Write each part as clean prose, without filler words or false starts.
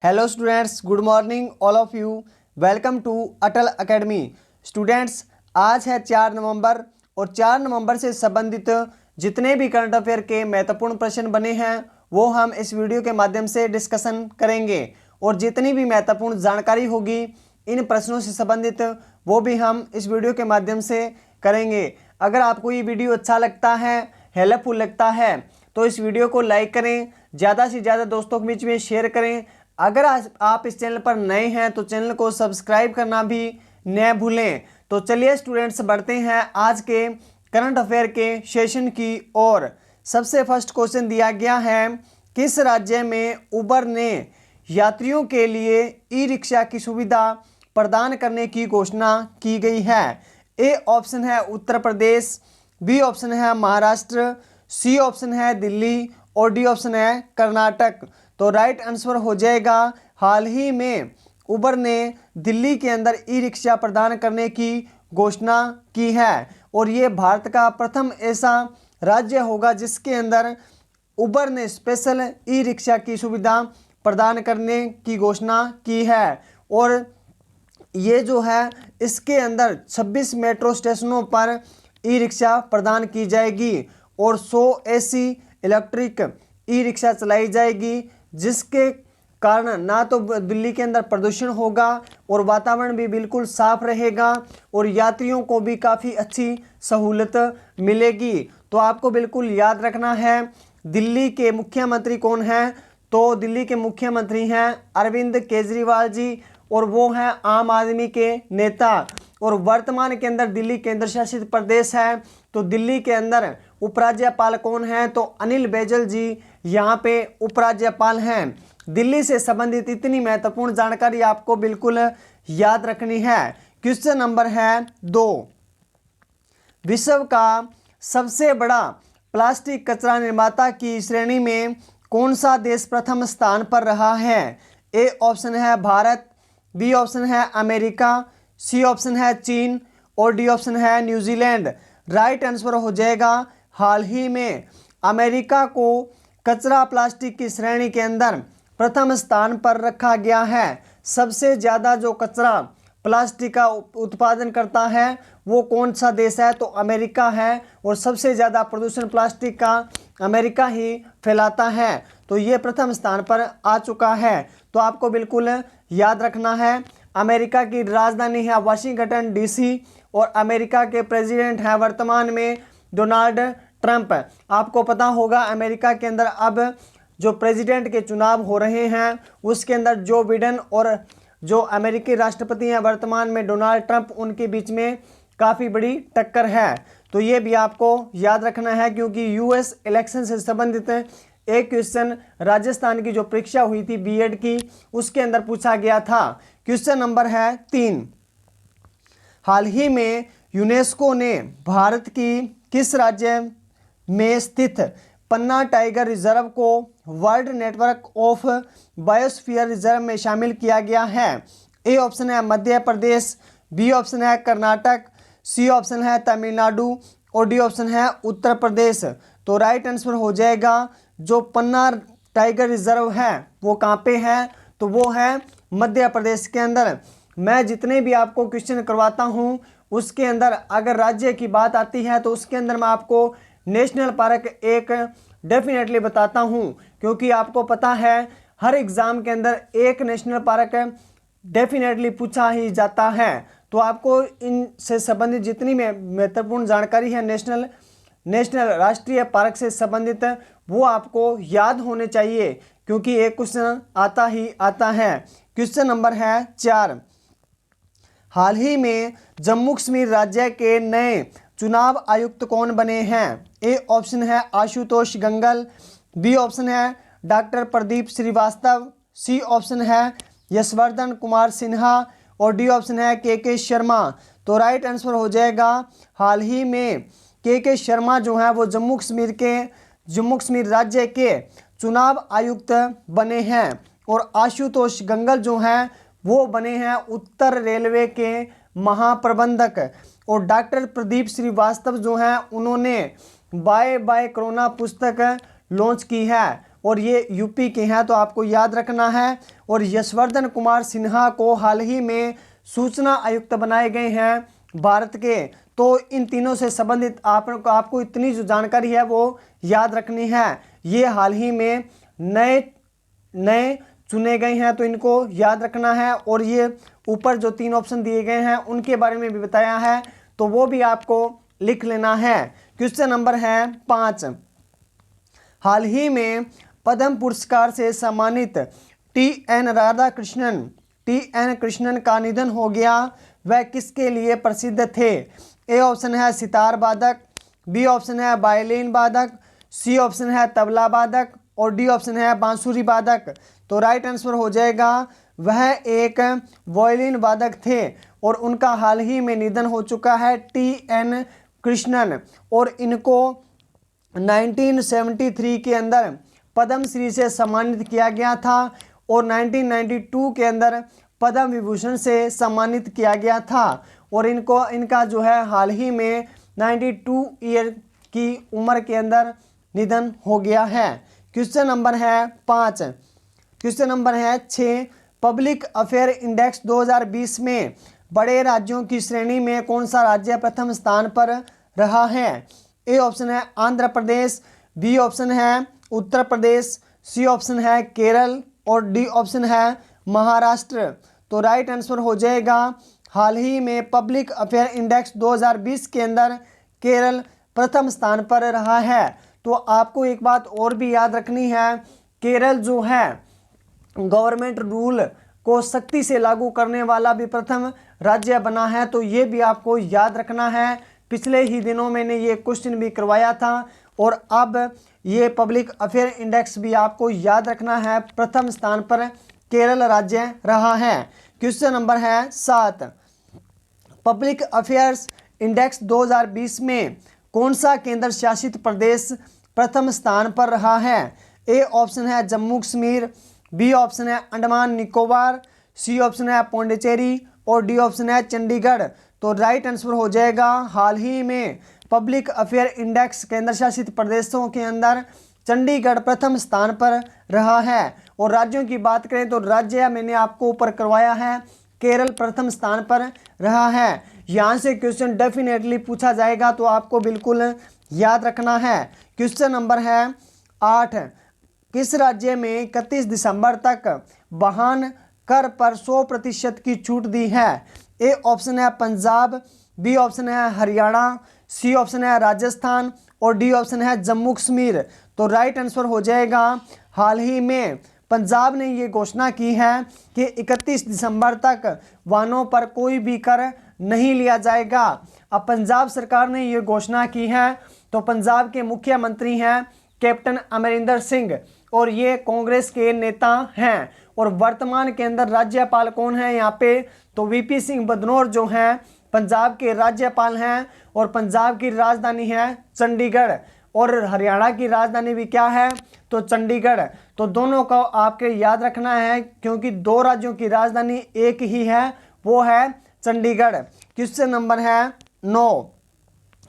Hello students, good morning all of you. Welcome to Atal academy. Students, आज है 4 नवंबर और 4 नवंबर से संबंधित जितने भी करंट अफेयर के महत्वपूर्ण प्रश्न बने हैं वो हम इस वीडियो के माध्यम से डिस्कशन करेंगे और जितनी भी महत्वपूर्ण जानकारी होगी इन प्रश्नों से संबंधित वो भी हम इस वीडियो के माध्यम से करेंगे। अगर आपको ये वीडियो अच्छा लगता है, हेल्पफुल लगता है तो इस वीडियो को लाइक करें, ज़्यादा से ज़्यादा दोस्तों के बीच में शेयर करें। अगर आप इस चैनल पर नए हैं तो चैनल को सब्सक्राइब करना भी न भूलें। तो चलिए स्टूडेंट्स, बढ़ते हैं आज के करंट अफेयर के सेशन की ओर। सबसे फर्स्ट क्वेश्चन दिया गया है, किस राज्य में उबर ने यात्रियों के लिए ई रिक्शा की सुविधा प्रदान करने की घोषणा की गई है? ए ऑप्शन है उत्तर प्रदेश, बी ऑप्शन है महाराष्ट्र, सी ऑप्शन है दिल्ली और डी ऑप्शन है कर्नाटक। तो राइट आंसर हो जाएगा, हाल ही में उबर ने दिल्ली के अंदर ई रिक्शा प्रदान करने की घोषणा की है और ये भारत का प्रथम ऐसा राज्य होगा जिसके अंदर उबर ने स्पेशल ई रिक्शा की सुविधा प्रदान करने की घोषणा की है। और ये जो है इसके अंदर 26 मेट्रो स्टेशनों पर ई रिक्शा प्रदान की जाएगी और 100 एसी इलेक्ट्रिक ई रिक्शा चलाई जाएगी, जिसके कारण ना तो दिल्ली के अंदर प्रदूषण होगा और वातावरण भी बिल्कुल साफ रहेगा और यात्रियों को भी काफ़ी अच्छी सहूलत मिलेगी। तो आपको बिल्कुल याद रखना है, दिल्ली के मुख्यमंत्री कौन हैं? तो दिल्ली के मुख्यमंत्री हैं अरविंद केजरीवाल जी और वो हैं आम आदमी के नेता। और वर्तमान के अंदर दिल्ली केंद्र शासित प्रदेश है। तो दिल्ली के अंदर उपराज्यपाल कौन है? तो अनिल बैजल जी यहाँ पे उपराज्यपाल हैं। दिल्ली से संबंधित इतनी महत्वपूर्ण जानकारी आपको बिल्कुल याद रखनी है। क्वेश्चन नंबर है 2, विश्व का सबसे बड़ा प्लास्टिक कचरा निर्माता की श्रेणी में कौन सा देश प्रथम स्थान पर रहा है? ए ऑप्शन है भारत, बी ऑप्शन है अमेरिका, सी ऑप्शन है चीन और डी ऑप्शन है न्यूजीलैंड। राइट आंसर हो जाएगा, हाल ही में अमेरिका को कचरा प्लास्टिक की श्रेणी के अंदर प्रथम स्थान पर रखा गया है। सबसे ज़्यादा जो कचरा प्लास्टिक का उत्पादन करता है वो कौन सा देश है? तो अमेरिका है और सबसे ज़्यादा प्रदूषण प्लास्टिक का अमेरिका ही फैलाता है। तो ये प्रथम स्थान पर आ चुका है। तो आपको बिल्कुल याद रखना है, अमेरिका की राजधानी है वाशिंगटन डीसी और अमेरिका के प्रेसिडेंट हैं वर्तमान में डोनाल्ड ट्रंप। आपको पता होगा अमेरिका के अंदर अब जो प्रेसिडेंट के चुनाव हो रहे हैं उसके अंदर जो बिडेन और जो अमेरिकी राष्ट्रपति हैं वर्तमान में डोनाल्ड ट्रंप, उनके बीच में काफ़ी बड़ी टक्कर है। तो ये भी आपको याद रखना है क्योंकि यूएस इलेक्शन से संबंधित एक क्वेश्चन राजस्थान की जो परीक्षा हुई थी बीएड की उसके अंदर पूछा गया था। क्वेश्चन नंबर है 3, हाल ही में यूनेस्को ने भारत की किस राज्य में स्थित पन्ना टाइगर रिजर्व को world network of biosphere reserve में शामिल किया गया है? ए ऑप्शन है मध्य प्रदेश, बी ऑप्शन है कर्नाटक, सी ऑप्शन है तमिलनाडु और डी ऑप्शन है उत्तर प्रदेश। तो राइट आंसर हो जाएगा, जो पन्ना टाइगर रिजर्व है वो कहाँ पे है? तो वो है मध्य प्रदेश के अंदर। मैं जितने भी आपको क्वेश्चन करवाता हूँ उसके अंदर अगर राज्य की बात आती है तो उसके अंदर मैं आपको नेशनल पार्क एक डेफिनेटली बताता हूँ, क्योंकि आपको पता है हर एग्ज़ाम के अंदर एक नेशनल पार्क डेफिनेटली पूछा ही जाता है। तो आपको इनसे संबंधित जितनी महत्वपूर्ण जानकारी है नेशनल राष्ट्रीय पार्क से संबंधित वो आपको याद होने चाहिए, क्योंकि एक क्वेश्चन आता ही आता है। क्वेश्चन नंबर है 4, हाल ही में जम्मू कश्मीर राज्य के नए चुनाव आयुक्त कौन बने हैं? ए ऑप्शन है आशुतोष गंगल, बी ऑप्शन है doctor Pradeep Srivastava, C option है यशवर्धन कुमार सिन्हा और डी ऑप्शन है के शर्मा। तो राइट आंसर हो जाएगा, हाल ही में के शर्मा जो हैं वो जम्मू कश्मीर राज्य के चुनाव आयुक्त बने हैं और आशुतोष गंगल जो हैं वो बने हैं उत्तर रेलवे के महाप्रबंधक। और डॉक्टर प्रदीप श्रीवास्तव जो हैं उन्होंने बाय बाय कोरोना पुस्तक लॉन्च की है और ये यूपी के हैं, तो आपको याद रखना है। और यशवर्धन कुमार सिन्हा को हाल ही में सूचना आयुक्त बनाए गए हैं भारत के। तो इन तीनों से संबंधित आपको इतनी जो जानकारी है वो याद रखनी है। ये हाल ही में नए चुने गए हैं, तो इनको याद रखना है। और ये ऊपर जो 3 ऑप्शन दिए गए हैं उनके बारे में भी बताया है, तो वो भी आपको लिख लेना है। क्वेश्चन नंबर है 5। हाल ही में पद्म पुरस्कार से सम्मानित टी.एन. कृष्णन का निधन हो गया। वह किसके लिए प्रसिद्ध थे? ए ऑप्शन है सितार वादक, बी ऑप्शन है वायलिन वादक, सी ऑप्शन है तबला वादक और डी ऑप्शन है बांसुरी वादक। तो राइट आंसर हो जाएगा वह एक वायलिन वादक थे और उनका हाल ही में निधन हो चुका है, टी.एन. कृष्णन। और इनको 1973 के अंदर पद्म श्री से सम्मानित किया गया था और 1992 के अंदर पद्म विभूषण से सम्मानित किया गया था। और इनका जो है हाल ही में 92 ईयर की उम्र के अंदर निधन हो गया है। क्वेश्चन नंबर है 5। क्वेश्चन नंबर है 6। पब्लिक अफेयर इंडेक्स 2020 में बड़े राज्यों की श्रेणी में कौन सा राज्य प्रथम स्थान पर रहा है? ए ऑप्शन है आंध्र प्रदेश, बी ऑप्शन है उत्तर प्रदेश, सी ऑप्शन है केरल और डी ऑप्शन है महाराष्ट्र। तो राइट आंसर हो जाएगा हाल ही में पब्लिक अफेयर इंडेक्स 2020 के अंदर केरल प्रथम स्थान पर रहा है। तो आपको एक बात और भी याद रखनी है, केरल जो है गवर्नमेंट रूल को सख्ती से लागू करने वाला भी प्रथम राज्य बना है, तो ये भी आपको याद रखना है। पिछले ही दिनों मैंने ये क्वेश्चन भी करवाया था और अब ये पब्लिक अफेयर इंडेक्स भी आपको याद रखना है, प्रथम स्थान पर केरल राज्य रहा है। क्वेश्चन नंबर है 7। पब्लिक अफेयर्स इंडेक्स 2020 में कौन सा केंद्र शासित प्रदेश प्रथम स्थान पर रहा है? ए ऑप्शन है जम्मू कश्मीर, बी ऑप्शन है अंडमान निकोबार, सी ऑप्शन है पौंडीचेरी और डी ऑप्शन है चंडीगढ़। तो राइट आंसर हो जाएगा हाल ही में पब्लिक अफेयर इंडेक्स केंद्र शासित प्रदेशों के अंदर चंडीगढ़ प्रथम स्थान पर रहा है। और राज्यों की बात करें तो राज्य मैंने आपको ऊपर करवाया है, केरल प्रथम स्थान पर रहा है। यहाँ से क्वेश्चन डेफिनेटली पूछा जाएगा, तो आपको बिल्कुल याद रखना है। क्वेश्चन नंबर है 8। किस राज्य में 31 दिसंबर तक वाहन कर पर 100% की छूट दी है? ए ऑप्शन है पंजाब, बी ऑप्शन है हरियाणा, सी ऑप्शन है राजस्थान और डी ऑप्शन है जम्मू कश्मीर। तो राइट आंसर हो जाएगा हाल ही में पंजाब ने ये घोषणा की है कि 31 दिसंबर तक वाहनों पर कोई भी कर नहीं लिया जाएगा। अब पंजाब सरकार ने ये घोषणा की है, तो पंजाब के मुख्यमंत्री हैं कैप्टन अमरिंदर सिंह और ये कांग्रेस के नेता हैं। और वर्तमान के अंदर राज्यपाल कौन है यहाँ पे? तो वीपी सिंह बदनौर जो हैं पंजाब के राज्यपाल हैं और पंजाब की राजधानी है चंडीगढ़ और हरियाणा की राजधानी भी क्या है? तो चंडीगढ़। तो दोनों को आपके याद रखना है क्योंकि 2 राज्यों की राजधानी एक ही है, वो है चंडीगढ़। क्वेश्चन नंबर है 9।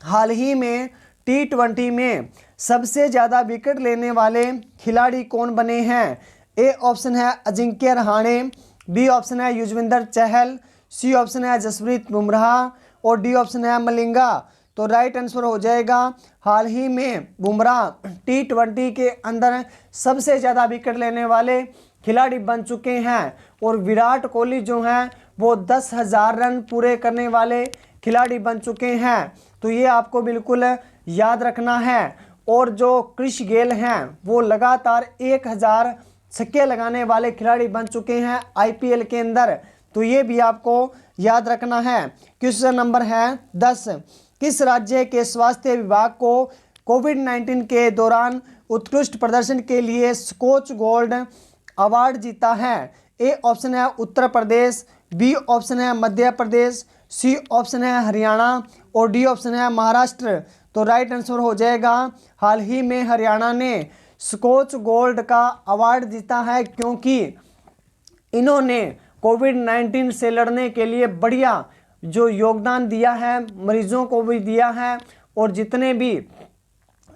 हाल ही में T20 में सबसे ज़्यादा विकेट लेने वाले खिलाड़ी कौन बने हैं? ए ऑप्शन है अजिंक्य रहाणे, बी ऑप्शन है युजवेंद्र चहल, सी ऑप्शन है जसप्रीत बुमराह और डी ऑप्शन है मलिंगा। तो राइट आंसर हो जाएगा हाल ही में बुमराह T20 के अंदर सबसे ज़्यादा विकेट लेने वाले खिलाड़ी बन चुके हैं। और विराट कोहली जो हैं वो 10,000 रन पूरे करने वाले खिलाड़ी बन चुके हैं। तो ये आपको बिल्कुल याद रखना है। और जो क्रिस गेल हैं वो लगातार 1,000 छक्के लगाने वाले खिलाड़ी बन चुके हैं IPL के अंदर। तो ये भी आपको याद रखना है। क्वेश्चन नंबर है 10। किस राज्य के स्वास्थ्य विभाग को कोविड-19 के दौरान उत्कृष्ट प्रदर्शन के लिए स्कॉच गोल्ड अवार्ड जीता है? ए ऑप्शन है उत्तर प्रदेश, बी ऑप्शन है मध्य प्रदेश, सी ऑप्शन है हरियाणा और डी ऑप्शन है महाराष्ट्र। तो राइट आंसर हो जाएगा हाल ही में हरियाणा ने स्कॉच गोल्ड का अवार्ड जीता है क्योंकि इन्होंने कोविड-19 से लड़ने के लिए बढ़िया जो योगदान दिया है, मरीजों को भी दिया है और जितने भी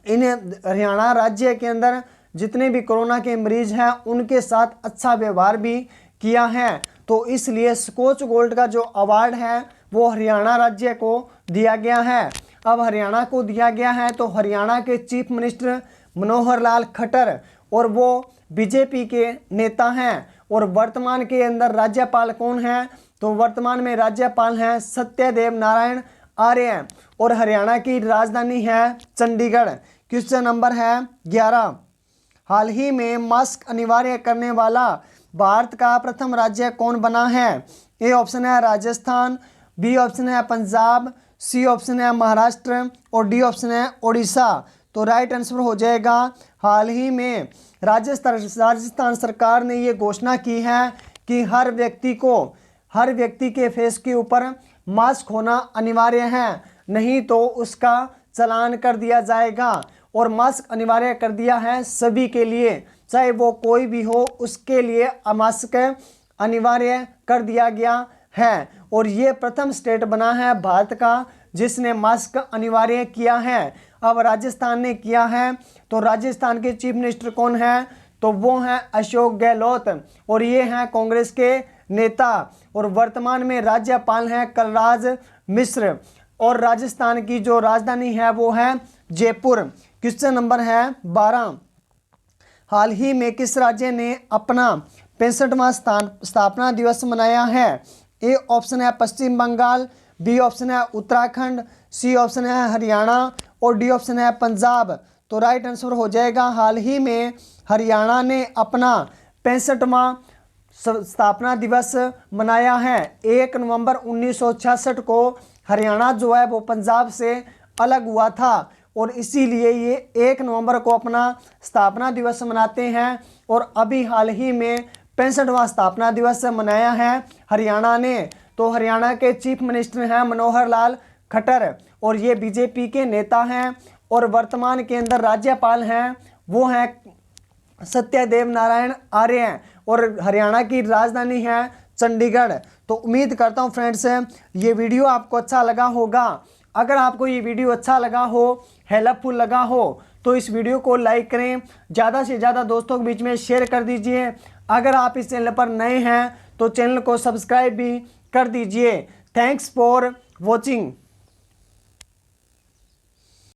इन हरियाणा राज्य के अंदर जितने भी कोरोना के मरीज हैं उनके साथ अच्छा व्यवहार भी किया है। तो इसलिए स्कॉच गोल्ड का जो अवार्ड है वो हरियाणा राज्य को दिया गया है। अब हरियाणा को दिया गया है तो हरियाणा के चीफ मिनिस्टर मनोहर लाल खट्टर और वो बीजेपी के नेता हैं। और वर्तमान के अंदर राज्यपाल कौन है? तो वर्तमान में राज्यपाल हैं सत्यदेव नारायण आर्य और हरियाणा की राजधानी है चंडीगढ़। क्वेश्चन नंबर है 11। हाल ही में मास्क अनिवार्य करने वाला भारत का प्रथम राज्य कौन बना है? ए ऑप्शन है राजस्थान, बी ऑप्शन है पंजाब, सी ऑप्शन है महाराष्ट्र और डी ऑप्शन है उड़ीसा। तो राइट आंसर हो जाएगा हाल ही में राजस्थान सरकार ने ये घोषणा की है कि हर व्यक्ति के फेस के ऊपर मास्क होना अनिवार्य है, नहीं तो उसका चालान कर दिया जाएगा। और मास्क अनिवार्य कर दिया है सभी के लिए, चाहे वो कोई भी हो, उसके लिए मास्क अनिवार्य कर दिया गया है। और ये प्रथम स्टेट बना है भारत का जिसने मास्क अनिवार्य किया है। अब राजस्थान ने किया है तो राजस्थान के चीफ मिनिस्टर कौन है? तो वो हैं अशोक गहलोत और ये हैं कांग्रेस के नेता और वर्तमान में राज्यपाल हैं कलराज मिश्र। और राजस्थान की जो राजधानी है वो है जयपुर। क्वेश्चन नंबर है 12। हाल ही में किस राज्य ने अपना 65वां स्थापना दिवस मनाया है? ए ऑप्शन है पश्चिम बंगाल, बी ऑप्शन है उत्तराखंड, सी ऑप्शन है हरियाणा और डी ऑप्शन है पंजाब। तो राइट आंसर हो जाएगा हाल ही में हरियाणा ने अपना 65वां स्थापना दिवस मनाया है। 1 नवंबर 1966 को हरियाणा जो है वो पंजाब से अलग हुआ था और इसीलिए ये 1 नवंबर को अपना स्थापना दिवस मनाते हैं। और अभी हाल ही में 65वां स्थापना दिवस मनाया है हरियाणा ने। तो हरियाणा के चीफ मिनिस्टर हैं मनोहर लाल खट्टर और ये बीजेपी के नेता हैं। और वर्तमान के अंदर राज्यपाल हैं वो हैं सत्यदेव नारायण आर्य और हरियाणा की राजधानी है चंडीगढ़। तो उम्मीद करता हूँ फ्रेंड्स ये वीडियो आपको अच्छा लगा होगा। अगर आपको ये वीडियो अच्छा लगा हो, हेल्पफुल लगा हो, तो इस वीडियो को लाइक करें, ज़्यादा से ज़्यादा दोस्तों के बीच में शेयर कर दीजिए। अगर आप इस चैनल पर नए हैं तो चैनल को सब्सक्राइब भी कर दीजिए। Thanks for watching.